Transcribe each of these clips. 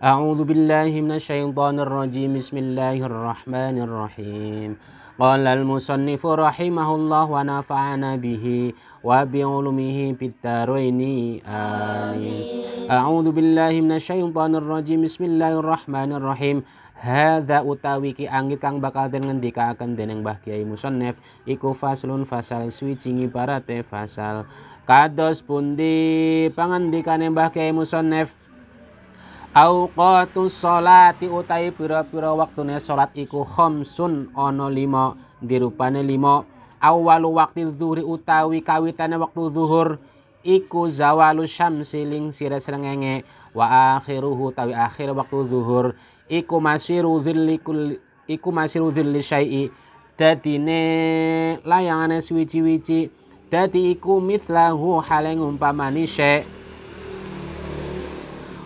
A'udzu billahi minasyaitonir rajim. Bismillahirrahmanirrahim. Qala al-musannifu rahimahullah wa nafa'ana bihi wa bi ulumihi fid dharaini amin. A'udzu billahi minasyaitonir rajim. Bismillahirrahmanirrahim. Hadza utawi ki angit kang bakal den ngendikaken dening Mbah Kyai Musannif iku faslun fasal swiji ibarate fasal kados pundi pangandikane Mbah Kyai Musannif. Auqatus sholati utai pira-pira waktune salat iku khamsun ana 5 dirupane 5. Awwalu waqti zuhri utawi kawitane waktu zuhur iku zawalu syamsi ling sire srengenge wa akhiruhu tawi akhir waktu zuhur iku masiru dhilli syai'i dadine layangane suwi-wici dadi iku mithlahu hale ngumpamani syai'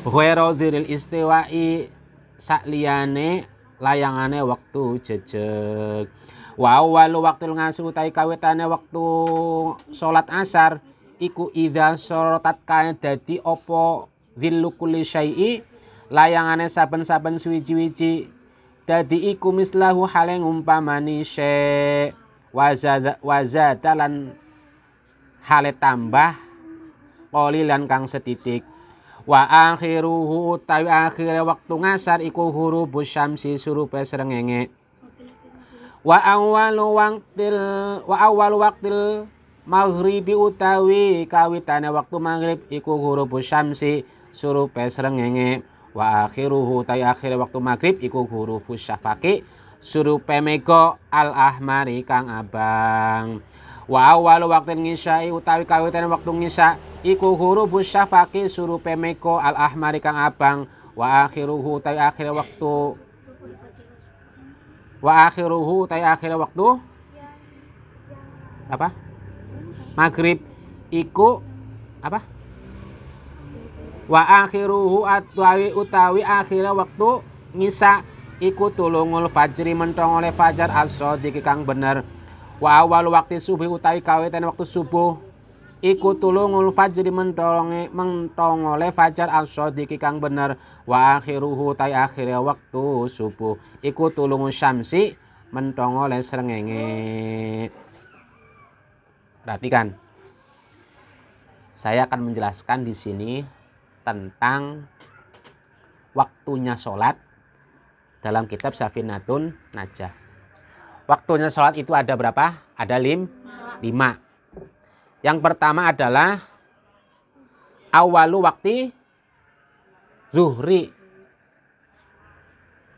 Ghairu dziril istiwa'i sakliyane layangane waktu jejeg. Wa awwalu waqtil ngasr utawi kawitane waktu salat asar iku idza syaratat kae dadi apa dzillu kulli syai'i layangane saben-saben suwi-wiji dadi iku mislahu hale ngumpamani syai' wazada lan hale tambah qalilan kang setitik. Wa akhiruhu utawi akhire waktu ngasar iku hurubus syamsi surupe srengenge. Wa awwalu waqtil maghribi utawi kawitane waktu maghrib iku hurubus syamsi surupe srengenge. Wa akhiruhu utawi akhire waktu maghrib iku hurufus syafaqi surupe mega al ahmari kang abang. Wa awwalu waqtil ngisya'i utawi kawitane waktu ngisya iku hurufus syafaqi surupe meko al ahmari kang abang. Wa akhiruhu utawi akhir waktu apa? Maghrib iku apa? Wa akhiruhu utawi akhir waktu ngisa iku tulungul fajri mentong oleh fajar as-shadiq kang bener. Wa awal waktu subuh utawi kawitane waktu subuh iku tulungul fajri mentong oleh fajar as-shadiq kang bener. Wa akhiruhu utawi akhir waktu subuh iku tulungul syamsi mentong oleh srengenge. Perhatikan. Saya akan menjelaskan di sini tentang waktunya sholat dalam kitab Safinatun Najah. Waktunya sholat itu ada berapa? Ada 5. Yang pertama adalah awalu waktu zuhri.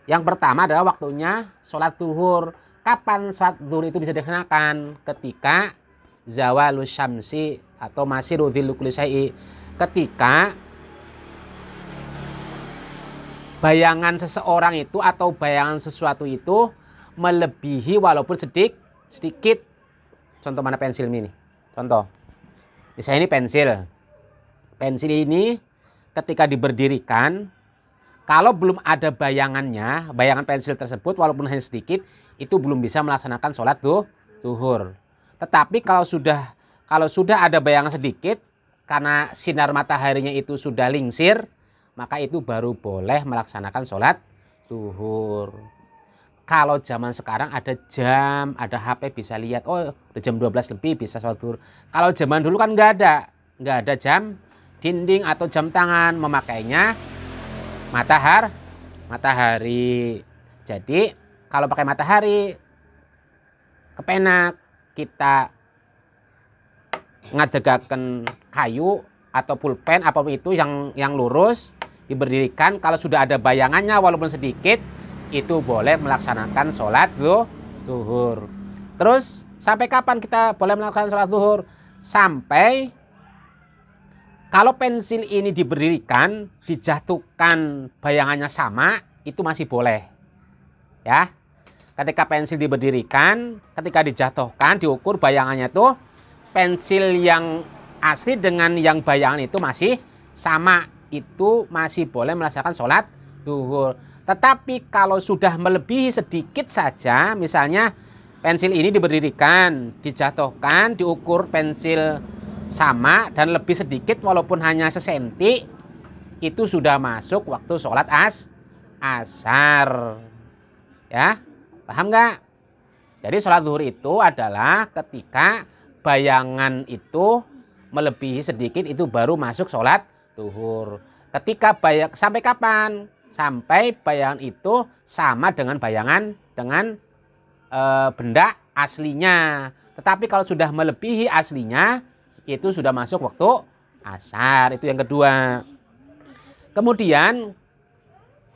Yang pertama adalah waktunya sholat zuhur. Kapan sholat zuhur itu bisa dilaksanakan? Ketika zawalu syamsi atau masiru dhillu kulli syai'i. Ketika bayangan seseorang itu atau bayangan sesuatu itu melebihi walaupun sedikit. Contoh mana pensil ini? Contoh. Misalnya ini pensil. Pensil ini ketika diberdirikan, kalau belum ada bayangannya, bayangan pensil tersebut walaupun hanya sedikit, itu belum bisa melaksanakan sholat zuhur. Tetapi kalau sudah ada bayangan sedikit, karena sinar mataharinya itu sudah lingsir, maka itu baru boleh melaksanakan sholat zuhur. Kalau zaman sekarang ada jam, ada HP bisa lihat, oh udah jam 12 lebih bisa sholat zuhur. Kalau zaman dulu kan nggak ada jam dinding atau jam tangan, memakainya matahari. Jadi kalau pakai matahari, kepenak kita ngadegaken kayu atau pulpen apapun itu yang lurus diberdirikan, kalau sudah ada bayangannya walaupun sedikit, itu boleh melaksanakan sholat zuhur. Terus sampai kapan kita boleh melaksanakan sholat zuhur? Sampai kalau pensil ini diberdirikan, dijatuhkan bayangannya sama, itu masih boleh. Ya. Ketika pensil diberdirikan, ketika dijatuhkan, diukur bayangannya tuh pensil yang asli dengan yang bayangan itu masih sama, itu masih boleh melaksanakan sholat zuhur. Tetapi kalau sudah melebihi sedikit saja, misalnya pensil ini diberdirikan, dijatuhkan, diukur pensil sama dan lebih sedikit walaupun hanya sesenti, itu sudah masuk waktu sholat asar. Ya, paham nggak? Jadi sholat zuhur itu adalah ketika bayangan itu melebihi sedikit, itu baru masuk sholat zuhur. Ketika sampai kapan? Sampai bayangan itu sama dengan benda aslinya. Tetapi kalau sudah melebihi aslinya, itu sudah masuk waktu asar. Itu yang kedua. Kemudian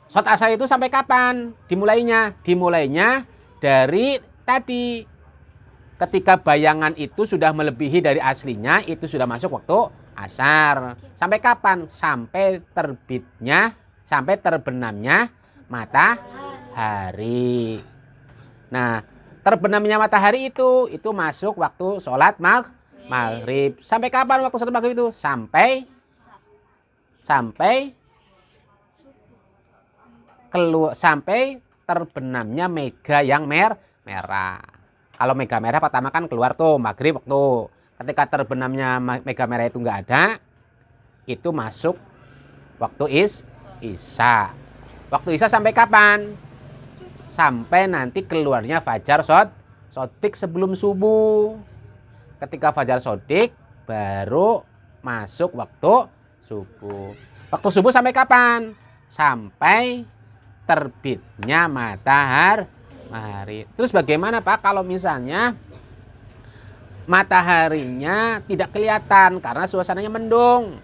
sholat asar itu sampai kapan dimulainya? Dimulainya dari tadi. Ketika bayangan itu sudah melebihi dari aslinya, itu sudah masuk waktu asar. Sampai kapan? Sampai terbenamnya matahari. Nah, terbenamnya matahari itu masuk waktu sholat maghrib. Sampai kapan waktu sholat maghrib itu? Sampai terbenamnya mega yang merah. Kalau mega merah pertama kan keluar tuh maghrib waktu. Ketika terbenamnya mega merah itu nggak ada, itu masuk waktu isya. Waktu isya sampai kapan? Sampai nanti keluarnya fajar sodik sebelum subuh. Ketika fajar sodik baru masuk waktu subuh. Waktu subuh sampai kapan? Sampai terbitnya matahari. Terus bagaimana Pak kalau misalnya mataharinya tidak kelihatan karena suasananya mendung?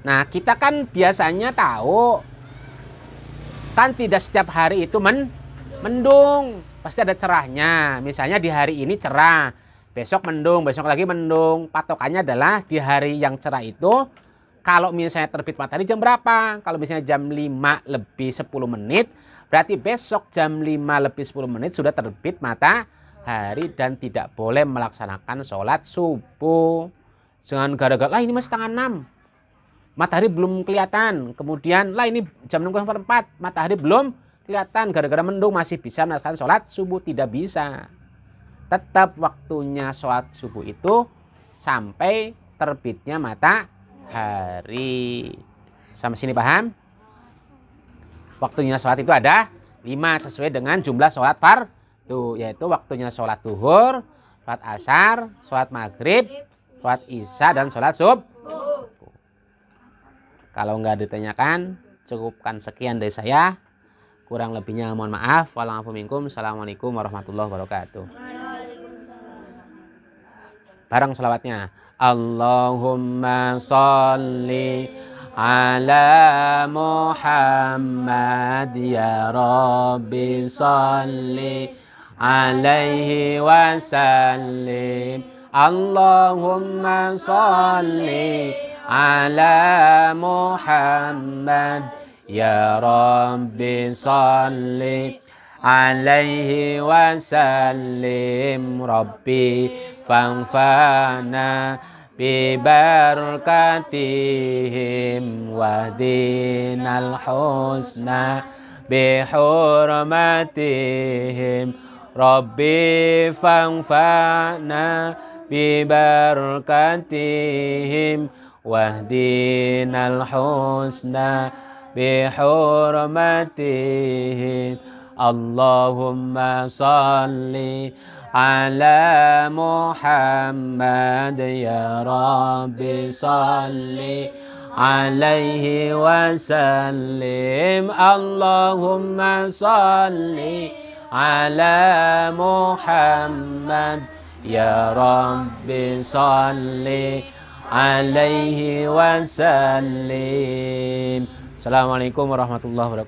Nah, kita kan biasanya tahu kan tidak setiap hari itu mendung. Pasti ada cerahnya. Misalnya di hari ini cerah, besok mendung, besok lagi mendung. Patokannya adalah di hari yang cerah itu kalau misalnya terbit matahari jam berapa? Kalau misalnya jam 5 lebih 10 menit, berarti besok jam 5 lebih 10 menit sudah terbit matahari dan tidak boleh melaksanakan sholat subuh. Jangan gara-gara, lah ini masih setengah 6, matahari belum kelihatan. Kemudian, lah ini jam 6.04, matahari belum kelihatan. Gara-gara mendung masih bisa melaksanakan sholat subuh. Tidak bisa. Tetap waktunya sholat subuh itu sampai terbitnya matahari. Sampai sini paham? Waktunya sholat itu ada 5 sesuai dengan jumlah sholat fardu, yaitu waktunya sholat zuhur, sholat asar, sholat maghrib, sholat isya, dan sholat subuh. Kalau nggak ditanyakan, cukupkan sekian dari saya. Kurang lebihnya mohon maaf. Wassalamualaikum warahmatullahi wabarakatuh. Bareng selawatnya. Allahumma sholli ala Muhammad ya Rabbi sholli alaihi wasallim. Allahumma sholli ala Muhammad ya Rabbi sholli alaihi wasallim. Rabbi fanfa'na bibarakatihim wahdinal husna bihurmatihim. Rabbi fanfa'na bibarakatihim wahdinal husna bihurmatihim. Allahumma salli ala Muhammad ya Rabbi salli alaihi wasallim. Allahumma salli ala Muhammad ya Rabbi salli alaihi wasallim. Assalamualaikum warahmatullahi wabarakatuh.